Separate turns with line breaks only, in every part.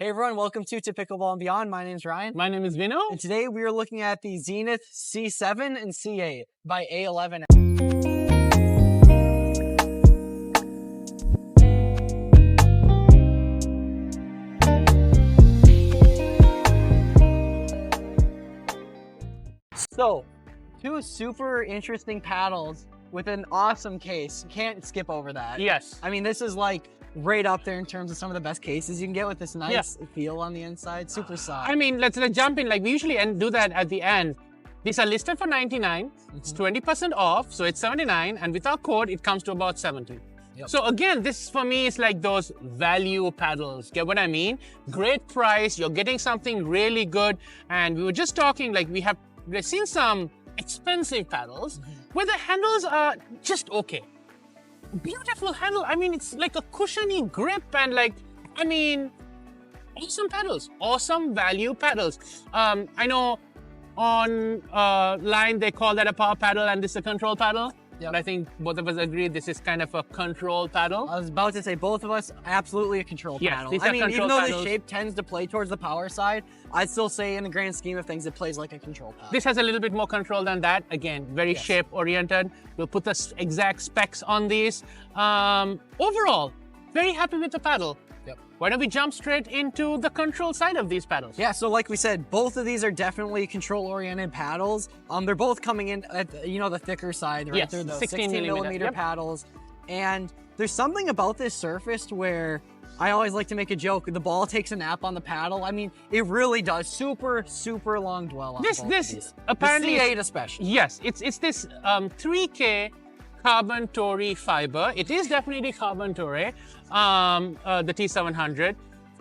Hey everyone, welcome to Pickleball and Beyond. My name's Ryan.
My name is Vino.
And today we are looking at the Zenith C7 and C8 by A11N. So, two super interesting paddles with an awesome case. Can't skip over that.
Yes.
I mean, this is like right up there in terms of some of the best cases you can get with this nice feel on the inside. Super soft.
I mean, let's jump in. Like we usually do that at the end. These are listed for $99. It's 20% off, so it's $79. And with our code, it comes to about $70.
Yep.
So again, this for me is like those value paddles. Get what I mean? Great price. You're getting something really good. And we were just talking, like we've seen some expensive paddles where the handles are just okay. Beautiful handle. I mean, it's like a cushiony grip and like, I mean, awesome paddles, awesome value paddles. I know on line they call that a power paddle and this is a control paddle. Yep. But I think both of us agree this is kind of a control paddle.
I was about to say both of us absolutely a control paddle.
These
I
are
mean, even though
paddles.
the shape tends to play towards the power side, I'd still say in the grand scheme of things, it plays like a control paddle.
This has a little bit more control than that. Again, very shape oriented. We'll put the exact specs on these. Overall, very happy with the paddle.
Yep.
Why don't we jump straight into the control side of these paddles?
Yeah, so like we said, both of these are definitely control-oriented paddles. They're both coming in at the thicker side, right?
Yes,
They're the
16
millimeter paddles. And there's something about this surface where I always like to make a joke. The ball takes a nap on the paddle. I mean, it really does. Super, super long dwell on
This apparently
the C8 especially.
Yes, it's this 3K carbon Toray fiber. It is definitely carbon Toray, the T700.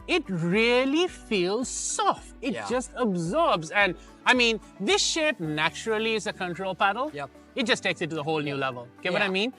It really feels soft. It just absorbs. And I mean, this shape naturally is a control paddle.
Yep.
It just takes it to the whole new level. Get what I mean?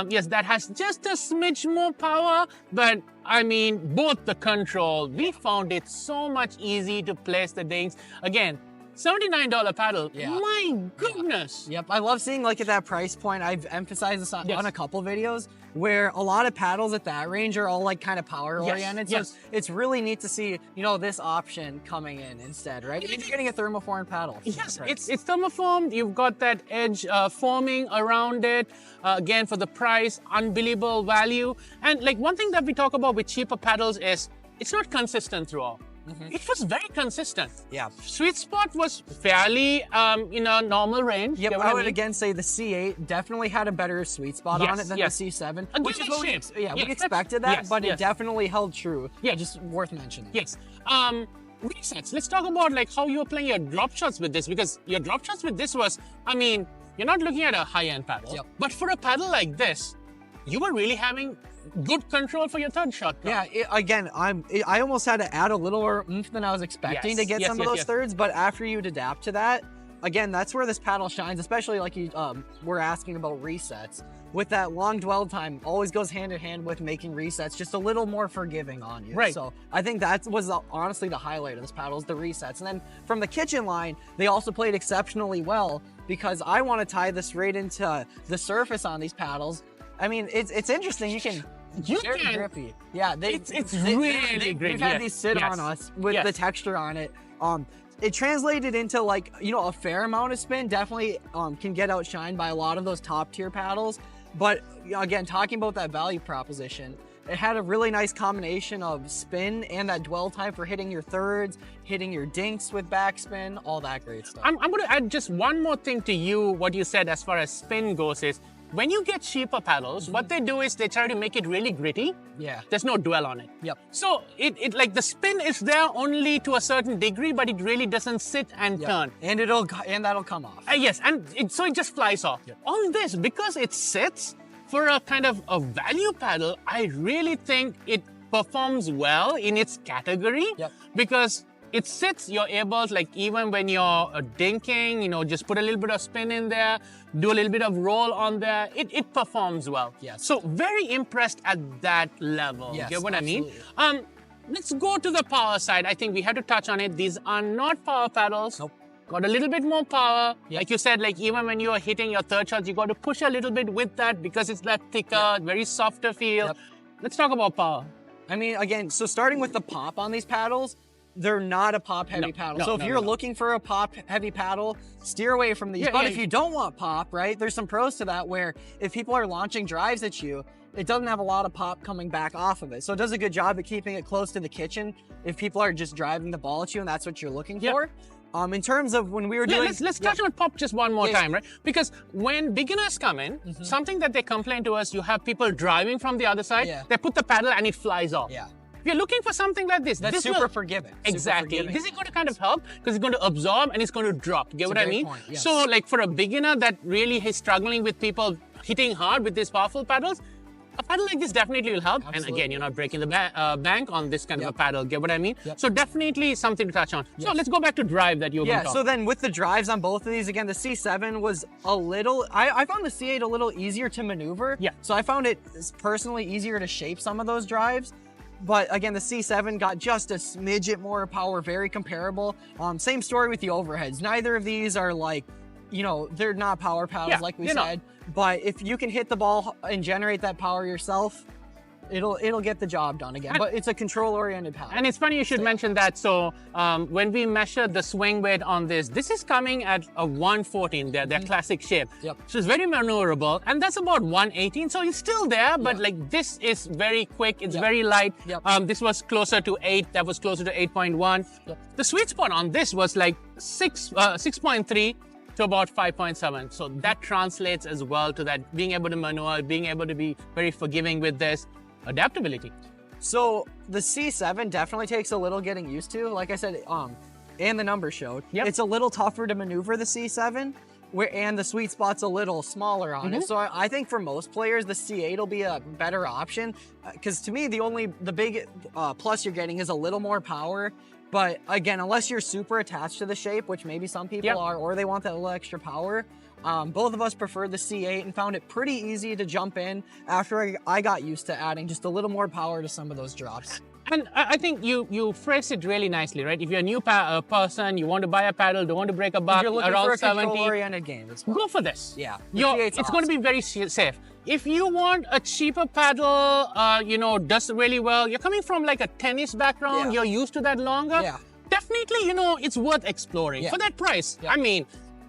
Yes, that has just a smidge more power, but I mean, both the control, we found it so much easy to place the dings. Again, $79 paddle. My goodness.
Yep, I love seeing like at that price point. I've emphasized this on a couple videos where a lot of paddles at that range are all like kind of power oriented. So it's really neat to see, this option coming in instead, right? You're getting a thermoformed paddle.
Yes, it's thermoformed. You've got that edge forming around it. Again, for the price, unbelievable value. And like one thing that we talk about with cheaper paddles is it's not consistent throughout. It was very consistent.
Yeah.
Sweet spot was fairly in a normal range.
Yep, I would again say the C8 definitely had a better sweet spot on it than the C7. Which is what we expected that, but it definitely held true. Yeah. Just worth mentioning.
Yes. Resets. Let's talk about like how you were playing your drop shots with this, because your drop shots with this was, I mean, you're not looking at a high-end paddle, but for a paddle like this, you were really having good control for your third shot.
Yeah, I almost had to add a little more oomph than I was expecting to get some of those thirds, but after you'd adapt to that, again, that's where this paddle shines, especially like you were asking about resets. With that long dwell time, always goes hand in hand with making resets just a little more forgiving on you.
Right.
So I think that was honestly the highlight of this paddle is the resets. And then from the kitchen line, they also played exceptionally well because I want to tie this right into the surface on these paddles. I mean, it's interesting. You can very grippy. Yeah,
it's really great.
We've had these sit on us with the texture on it. It translated into like a fair amount of spin. Definitely can get outshined by a lot of those top tier paddles. But again, talking about that value proposition, it had a really nice combination of spin and that dwell time for hitting your thirds, hitting your dinks with backspin, all that great stuff.
I'm going to add just one more thing to what you said as far as spin goes is, when you get cheaper paddles, what they do is they try to make it really gritty.
Yeah.
There's no dwell on it.
Yep.
So it like the spin is there only to a certain degree, but it really doesn't sit and turn.
And that'll come off.
Yes, and so it just flies off. Yep. On this, because it sits for a kind of a value paddle, I really think it performs well in its category.
Yep.
Because it sits, you're able, like even when you're dinking, just put a little bit of spin in there, do a little bit of roll on there, it performs well.
Yes.
So very impressed at that level.
Yes,
Get what
absolutely.
I mean? Let's go to the power side. I think we have to touch on it. These are not power paddles.
Nope.
Got a little bit more power. Yep. Like you said, like even when you are hitting your third shots, you got to push a little bit with that because it's that thicker, very softer feel. Yep. Let's talk about power.
I mean, again, so starting with the pop on these paddles, they're not a pop heavy paddle. So if you're looking for a pop heavy paddle, steer away from these. But if you don't want pop, right, there's some pros to that where if people are launching drives at you, it doesn't have a lot of pop coming back off of it. So it does a good job at keeping it close to the kitchen if people are just driving the ball at you and that's what you're looking for. In terms of when we were doing...
Let's touch on pop just one more time, right? Because when beginners come in, something that they complain to us, you have people driving from the other side, they put the paddle and it flies off. If you're looking for something like this,
that's super forgiving.
Exactly. This is going to kind of help because it's going to absorb and it's going to drop. Get what I mean?
Point, yes.
So like for a beginner that really is struggling with people hitting hard with these powerful paddles, a paddle like this definitely will help.
Absolutely.
And again, you're not breaking the bank on this kind of a paddle. Get what I mean? So definitely something to touch on. So let's go back to drive that you were going to talk.
So then with the drives on both of these, again, the C7 was a little, I found the C8 a little easier to maneuver. So I found it personally easier to shape some of those drives. But again, the C7 got just a smidget more power, very comparable. Same story with the overheads. Neither of these are like, you know, they're not power paddles like we said. But if you can hit the ball and generate that power yourself, it'll get the job done again. But it's a control-oriented paddle.
And it's funny you should mention that. So when we measured the swing weight on this is coming at a 114, their classic shape. So it's very maneuverable, and that's about 118. So it's still there, but like this is very quick. It's very light. This was closer to 8. That was closer to 8.1. The sweet spot on this was like 6.3. to about 5.7. So that translates as well to that being able to maneuver, being able to be very forgiving with this, adaptability.
So the C7 definitely takes a little getting used to. Like I said, and the numbers showed, it's a little tougher to maneuver the C7, and the sweet spot's a little smaller on it. So I think for most players, the C8 will be a better option. Because to me, the big plus you're getting is a little more power. But again, unless you're super attached to the shape, which maybe some people are, or they want that little extra power, both of us preferred the C8 and found it pretty easy to jump in after I got used to adding just a little more power to some of those drops.
And I think you phrased it really nicely, right? If you're a new person, you want to buy a paddle, don't want to break a buck,
you're looking
around
for a
70,
control-oriented game,
go for this.
It's
going to be very safe. If you want a cheaper paddle, you know, does really well, you're coming from like a tennis background, you're used to that longer, definitely, you know, it's worth exploring. For that price, I mean,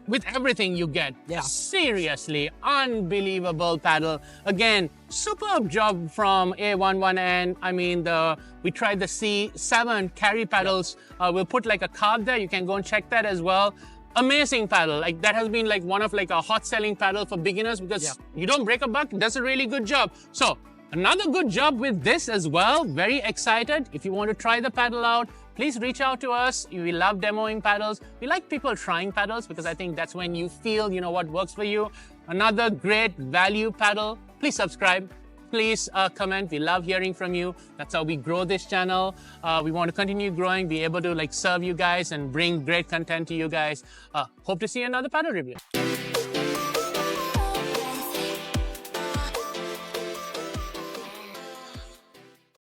with everything you get, seriously, unbelievable paddle. Again, superb job from A11N. I mean, we tried the C7 carry paddles. We'll put like a card there. You can go and check that as well. Amazing paddle. Like that has been like one of like a hot selling paddle for beginners because you don't break a buck. Does a really good job. So another good job with this as well. Very excited. If you want to try the paddle out, please reach out to us. We love demoing paddles. We like people trying paddles because I think that's when you feel, you know, what works for you. Another great value paddle. Please subscribe. Please comment. We love hearing from you. That's how we grow this channel. We want to continue growing, be able to like serve you guys and bring great content to you guys. Hope to see another paddle review.